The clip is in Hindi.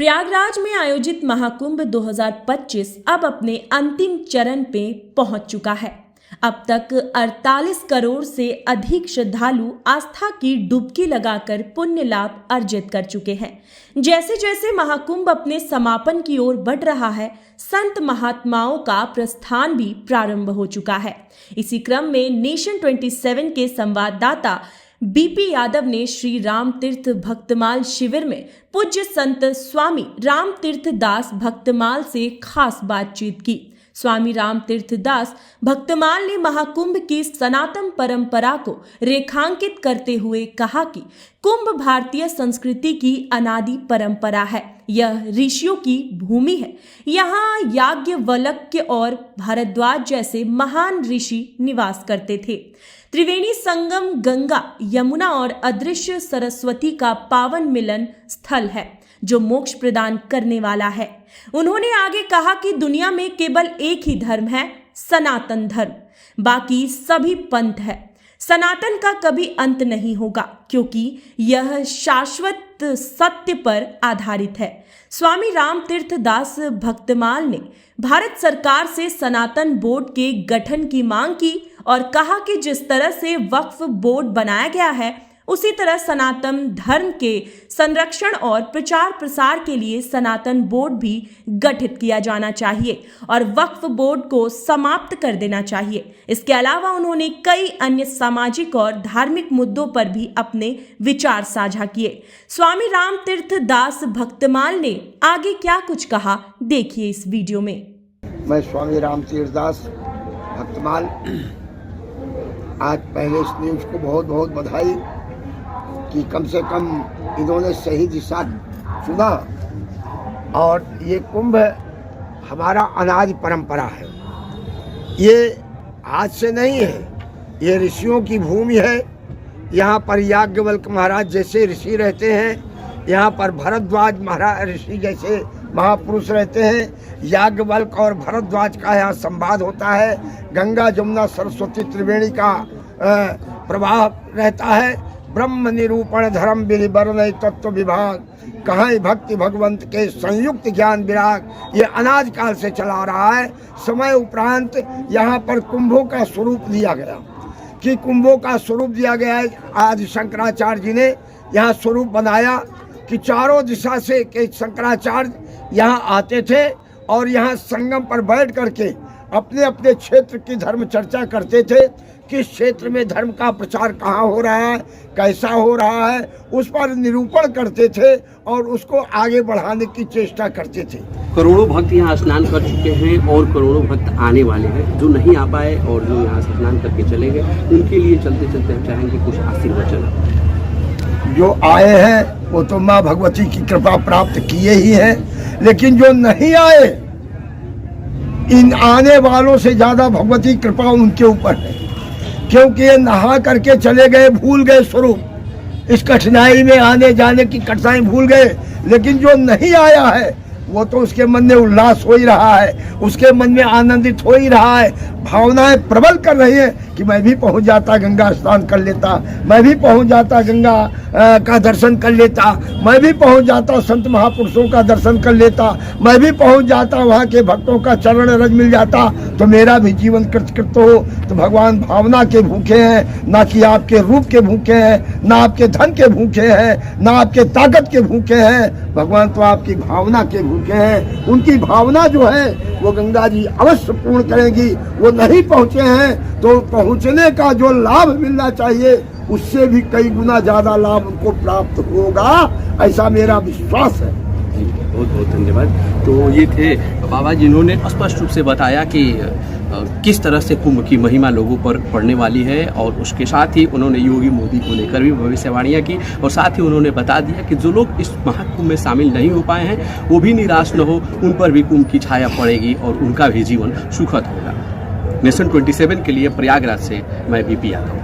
प्रयागराज में आयोजित महाकुंभ 2025 अब अपने अंतिम चरण पे पहुंच चुका है। अब तक 48 करोड़ से अधिक श्रद्धालु आस्था की डुबकी लगाकर पुण्य लाभ अर्जित कर चुके हैं। जैसे जैसे महाकुंभ अपने समापन की ओर बढ़ रहा है, संत महात्माओं का प्रस्थान भी प्रारंभ हो चुका है। इसी क्रम में नेशन 27 के संवाददाता बीपी यादव ने श्री राम तीर्थ भक्तमाल शिविर में पूज्य संत स्वामी राम तीर्थ दास भक्तमाल से खास बातचीत की। स्वामी राम तीर्थ दास भक्तमाल ने महाकुंभ की सनातन परंपरा को रेखांकित करते हुए कहा कि कुंभ भारतीय संस्कृति की अनादि परंपरा है। यह ऋषियों की भूमि है। यहाँ याज्ञवल्क्य और भारद्वाज जैसे महान ऋषि निवास करते थे। त्रिवेणी संगम गंगा, यमुना और अदृश्य सरस्वती का पावन मिलन स्थल है जो मोक्ष प्रदान करने वाला है। उन्होंने आगे कहा कि दुनिया में केवल एक ही धर्म है, सनातन धर्म, बाकी सभी पंथ है। सनातन का कभी अंत नहीं होगा क्योंकि यह शाश्वत सत्य पर आधारित है। स्वामी राम तीर्थ दास भक्तमाल ने भारत सरकार से सनातन बोर्ड के गठन की मांग की और कहा कि जिस तरह से वक्फ बोर्ड बनाया गया है, उसी तरह सनातन धर्म के संरक्षण और प्रचार प्रसार के लिए सनातन बोर्ड भी गठित किया जाना चाहिए और वक्फ बोर्ड को समाप्त कर देना चाहिए। इसके अलावा उन्होंने कई अन्य सामाजिक और धार्मिक मुद्दों पर भी अपने विचार साझा किए। स्वामी राम तीर्थ दास भक्तमाल ने आगे क्या कुछ कहा, देखिए इस वीडियो में। मैं स्वामी राम तीर्थ दास भक्तमाल, आज पहले इस न्यूज़ को बहुत बहुत बधाई कि कम से कम इन्होंने सही दिशा चुना और ये कुंभ हमारा अनादि परंपरा है। ये आज से नहीं है, ये ऋषियों की भूमि है। यहाँ पर याज्ञवल्क्य महाराज जैसे ऋषि रहते हैं, यहाँ पर भारद्वाज महाराज ऋषि जैसे महापुरुष रहते हैं। याज्ञवल्क्य और भारद्वाज का यहाँ संवाद होता है। गंगा जमुना सरस्वती त्रिवेणी का प्रवाह रहता है। ब्रह्म निरूपण धर्म विधि वर्ण तत्व विभाग, कहाँ भक्ति भगवंत के संयुक्त ज्ञान विराग, ये अनाज काल से चला रहा है। समय उपरांत यहाँ पर कुंभों का स्वरूप दिया गया कि कुंभों का स्वरूप दिया गया है। आदि शंकराचार्य जी ने यहाँ स्वरूप बनाया कि चारों दिशा से के शंकराचार्य यहाँ आते थे और यहाँ संगम पर बैठ करके अपने अपने क्षेत्र की धर्म चर्चा करते थे। किस क्षेत्र में धर्म का प्रचार कहाँ हो रहा है, कैसा हो रहा है, उस पर निरूपण करते थे और उसको आगे बढ़ाने की चेष्टा करते थे। करोड़ों भक्त यहाँ स्नान कर चुके हैं और करोड़ों भक्त आने वाले हैं। जो नहीं आ पाए और जो यहाँ से स्नान करके चले गए, उनके लिए चलते चलते हम चाहेंगे कुछ आशीर्वचन। जो आए हैं वो तो माँ भगवती की कृपा प्राप्त किए ही हैं, लेकिन जो नहीं आए, इन आने वालों से ज्यादा भगवती कृपा उनके ऊपर है, क्योंकि ये नहा करके चले गए, भूल गए स्वरूप। इस कठिनाई में आने जाने की कठिनाई भूल गए। लेकिन जो नहीं आया है वो तो उसके मन में उल्लास हो ही रहा है, उसके मन में आनंदित हो ही रहा है। भावनाएं प्रबल कर रही हैं कि मैं भी पहुंच जाता, गंगा स्नान कर लेता, मैं भी पहुंच जाता, गंगा का दर्शन कर लेता, मैं भी पहुंच जाता, संत महापुरुषों का दर्शन कर लेता, मैं भी पहुंच जाता, वहाँ के भक्तों का चरण रज मिल जाता तो मेरा भी जीवन कृतकृत हो। तो भगवान भावना के भूखे हैं, ना कि आपके रूप के भूखे हैं, ना आपके धन के भूखे हैं, ना आपके ताकत के भूखे हैं। भगवान तो आपकी भावना के भूखे हैं। उनकी भावना जो है वो गंगा जी अवश्य पूर्ण करेंगी। वो नहीं पहुँचे हैं तो पहुँचने का जो लाभ मिलना चाहिए उससे भी कई गुना ज्यादा लाभ उनको प्राप्त होगा, ऐसा मेरा विश्वास है। बहुत बहुत धन्यवाद। तो ये थे बाबा जिन्होंने स्पष्ट रूप से बताया कि किस तरह से कुंभ की महिमा लोगों पर पड़ने वाली है और उसके साथ ही उन्होंने योगी मोदी को लेकर भी भविष्यवाणियाँ की और साथ ही उन्होंने बता दिया कि जो लोग इस महाकुंभ में शामिल नहीं हो पाए हैं वो भी निराश न हो, उन पर भी कुंभ की छाया पड़ेगी और उनका भी जीवन सुखद होगा। नेशन 27 के लिए प्रयागराज से मैं बीपी यादव।